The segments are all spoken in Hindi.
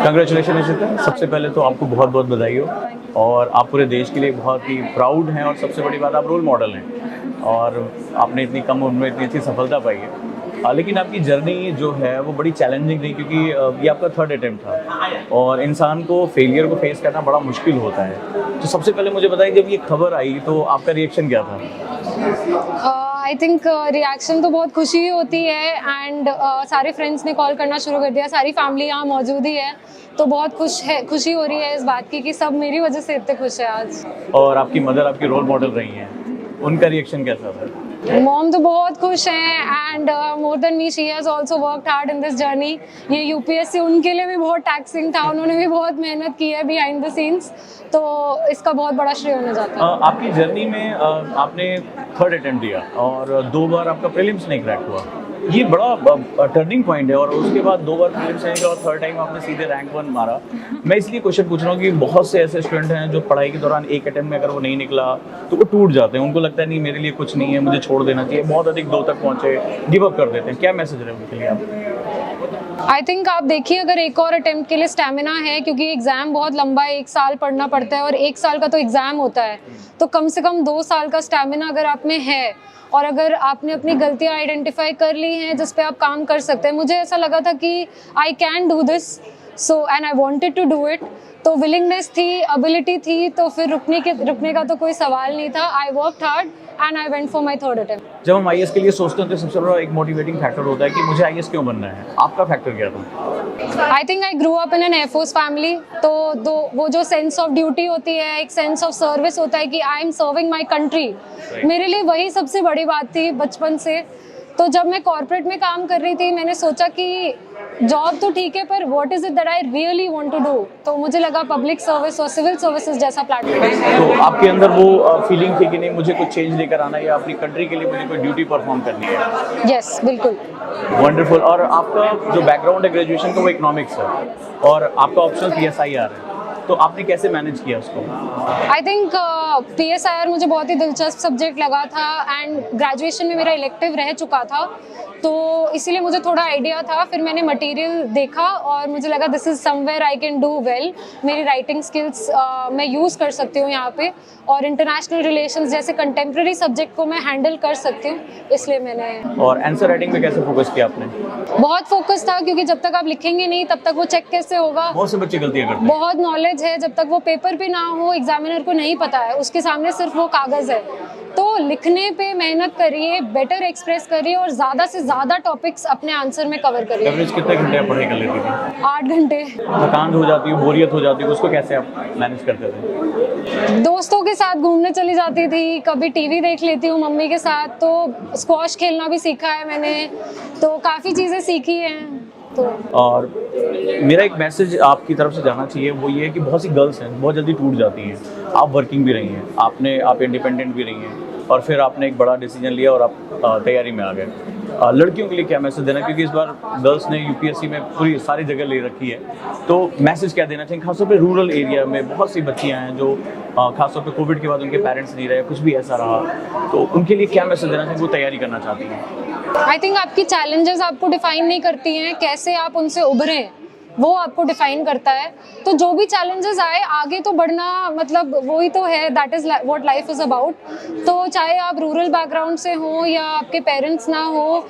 कंग्रेचुलेशन निशिता, सबसे पहले तो आपको बहुत बहुत बधाई हो और आप पूरे देश के लिए बहुत ही प्राउड हैं और सबसे बड़ी बात आप रोल मॉडल हैं और आपने इतनी कम उम्र में इतनी अच्छी सफलता पाई है। लेकिन आपकी जर्नी जो है वो बड़ी चैलेंजिंग रही क्योंकि ये आपका थर्ड अटेम्प्ट था और इंसान को फेलियर को फेस करना बड़ा मुश्किल होता है। तो सबसे पहले मुझे बताइए, जब ये खबर आई तो आपका रिएक्शन क्या था? आई थिंक रिएक्शन तो बहुत खुशी ही होती है एंड सारे फ्रेंड्स ने कॉल करना शुरू कर दिया, सारी फैमिली यहाँ मौजूद ही है, तो बहुत खुशी हो रही है इस बात की कि सब मेरी वजह से इतने खुश है आज। और आपकी मदर आपकी रोल मॉडल रही हैं, उनका रिएक्शन कैसा था? मॉम तो बहुत खुश हैं and more than me she has also worked hard in this journey. ये यूपीएससी उनके लिए भी बहुत टैक्सिंग था, उन्होंने भी बहुत मेहनत की है बिहाइंड द सीन्स, तो इसका बहुत बड़ा श्रेय होने जाता है। आपकी जर्नी में आपने थर्ड अटेम्प्ट दिया और 2 बार आपका प्रीलिम्स नहीं क्रैक हुआ, ये बड़ा टर्निंग पॉइंट है और उसके बाद 2 बार प्रीलिम्स नहीं किया और थर्ड टाइम आपने सीधे रैंक 1 मारा। मैं इसलिए क्वेश्चन पूछ रहा हूँ कि बहुत से ऐसे स्टूडेंट हैं जो पढ़ाई के दौरान एक अटेम्प्ट में अगर वो नहीं निकला तो वो टूट जाते हैं, उनको लगता है नहीं मेरे लिए कुछ नहीं है, मुझे छोड़ देना चाहिए, बहुत अधिक 2 तक पहुँचे, गिव अप कर देते हैं। क्या मैसेज है उनके लिए आप? आई थिंक आप देखिए, अगर एक और अटेम्प्ट के लिए स्टेमिना है, क्योंकि एग्ज़ाम बहुत लंबा है, 1 साल पढ़ना पड़ता है और 1 साल का तो एग्ज़ाम होता है, तो कम से कम 2 साल का स्टेमिना अगर आप में है और अगर आपने अपनी गलतियां आइडेंटिफाई कर ली हैं जिस पे आप काम कर सकते हैं। मुझे ऐसा लगा था कि I can do this, so and I wanted to do it, तो विलिंगनेस थी, एबिलिटी थी, तो फिर रुकने का तो कोई सवाल नहीं था। I worked hard and I went for my third attempt. जब हम आईएएस के लिए सोचते हैं तो सबसे बड़ा एक मोटिवेटिंग फैक्टर होता है कि मुझे आईएएस क्यों बनना है, आपका फैक्टर क्या था? I think I grew up in an air force family, तो वो जो सेंस ऑफ ड्यूटी होती है, एक सेंस ऑफ सर्विस होता है कि I am serving my country, मेरे लिए वही सबसे बड़ी बात थी बचपन से। तो जब मैं कॉर्पोरेट में काम कर रही थी, मैंने सोचा कि जॉब तो ठीक है, पर what is it that I really want to do, तो मुझे लगा पब्लिक सर्विस और सिविल सर्विसेज जैसा प्लेटफॉर्म। तो आपके अंदर वो फीलिंग थी कि नहीं मुझे कुछ चेंज लेकर आना है या अपनी कंट्री के लिए मुझे कोई ड्यूटी परफॉर्म करनी है? यस, बिल्कुल। वंडरफुल। और आपका जो बैकग्राउंड है ग्रेजुएशन का वो इकोनॉमिक्स है और आपका ऑप्शन PSIR है, तो आपने कैसे मैनेज किया उसको? आई थिंक PSIR मुझे बहुत ही दिलचस्प सब्जेक्ट लगा था एंड ग्रेजुएशन में मेरा इलेक्टिव रह चुका था, तो इसीलिए मुझे थोड़ा आइडिया था। फिर मैंने मटेरियल देखा और मुझे लगा this is somewhere I can do well, मेरी राइटिंग स्किल्स मैं यूज़ कर सकती हूँ यहाँ पे और इंटरनेशनल रिलेशंस जैसे कंटेम्प्रेरी सब्जेक्ट को मैं हैंडल कर सकती हूँ, इसलिए मैंने। और आंसर राइटिंग में कैसे फोकस किया आपने? बहुत फोकस था, क्योंकि जब तक आप लिखेंगे नहीं तब तक वो चेक कैसे होगा। बहुत से बच्चे गलतियाँ करते हैं। बहुत नॉलेज है, जब तक वो पेपर पे ना हो, एग्जामिनर को नहीं पता है, उसके सामने सिर्फ वो कागज़ है, तो लिखने पे मेहनत करिए, बेटर एक्सप्रेस करिए और ज़्यादा से ज़्यादा टॉपिक्स अपने आंसर में कवर करिए। एवरेज कितने घंटे आप पढ़ाई कर लेती थी? 8 घंटे। थकान हो जाती है, बोरियत हो जाती है, उसको कैसे आप मैनेज करते थे? दोस्तों के साथ घूमने चली जाती थी, कभी टीवी देख लेती हूँ मम्मी के साथ, तो स्क्वॉश खेलना भी सीखा है मैंने, तो काफ़ी चीज़ें सीखी हैं। तो और मेरा एक मैसेज आपकी तरफ से जाना चाहिए, वो ये है कि बहुत सी गर्ल्स हैं बहुत जल्दी टूट जाती हैं। आप वर्किंग भी रही हैं, आप इंडिपेंडेंट भी रही हैं और फिर आपने एक बड़ा डिसीजन लिया और आप तैयारी में आ गए। लड़कियों के लिए क्या मैसेज देना, क्योंकि इस बार गर्ल्स ने यूपीएससी में पूरी सारी जगह ले रखी है, तो मैसेज क्या देना चाहिए? खासतौर पे रूरल एरिया में बहुत सी बच्चियां हैं जो खासतौर पे कोविड के बाद उनके पेरेंट्स नहीं रहे, कुछ भी ऐसा रहा, तो उनके लिए क्या मैसेज देना चाहिए, वो तैयारी करना चाहती हैं? आई थिंक आपकी चैलेंजेस आपको डिफाइन नहीं करती हैं, कैसे आप उनसे उभरें वो आपको डिफाइन करता है। तो जो भी चैलेंजेस आए, आगे तो बढ़ना, मतलब वही तो है, that is what life is about. तो चाहे आप रूरल बैकग्राउंड से हो या आपके पेरेंट्स ना हो,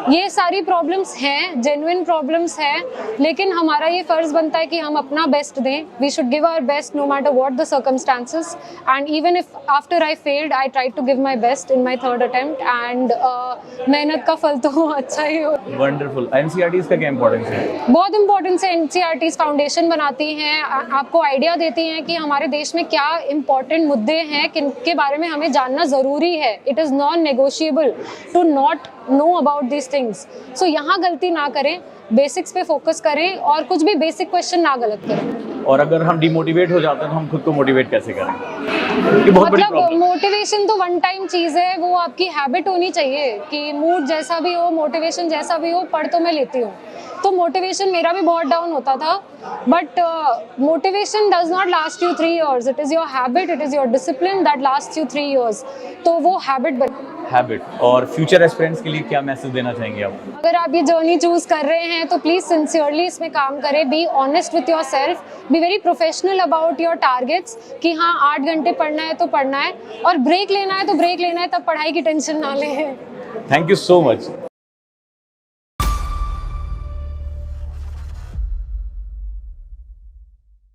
ये सारी प्रॉब्लम्स हैं, जेन्युइन प्रॉब्लम्स हैं, लेकिन हमारा ये फ़र्ज़ बनता है कि हम अपना बेस्ट दें। We should give our best no matter what the circumstances, and even if after I failed I try to give my best in my third attempt, and मेहनत का फल तो अच्छा ही हो। वंडरफुल। NCERTs का क्या इंपॉर्टेंस है? बहुत इंपॉर्टेंस है। NCERTs फाउंडेशन बनाती हैं, आपको आइडिया देती हैं कि हमारे देश में क्या इंपॉर्टेंट मुद्दे हैं, किन के बारे में हमें जानना ज़रूरी है। It is non negotiable to not know about this things. So यहाँ गलती ना करें, बेसिक्स पे फोकस करें और कुछ भी बेसिक क्वेश्चन ना गलत करें। और अगर हम डिमोटिवेट हो जाते हैं तो हम खुद को मोटिवेट कैसे करें? ये बहुत बड़ी मतलब प्रॉब्लम। मोटिवेशन तो वन टाइम चीज़ है, वो आपकी हैबिट होनी चाहिए कि मूड जैसा भी हो, मोटिवेशन जैसा भी हो, पढ़ तो मैं लेती हूँ, तो मोटिवेशन मेरा भी बहुत डाउन होता था, but motivation does not last you 3 years, it is your habit, it is your discipline that last you 3 years। तो वो हैबिट। और फ्यूचर एस्पिरेंट्स के लिए क्या मैसेज देना चाहेंगे आप? अगर आप ये जर्नी चूज कर रहे हैं तो प्लीज सिंसियरली इसमें काम करें, be honest with your self, be very professional about your targets कि हाँ 8 घंटे पढ़ना है तो पढ़ना है, और ब्रेक लेना है तो ब्रेक लेना है, तब पढ़ाई की टेंशन ना लें। Thank you so much.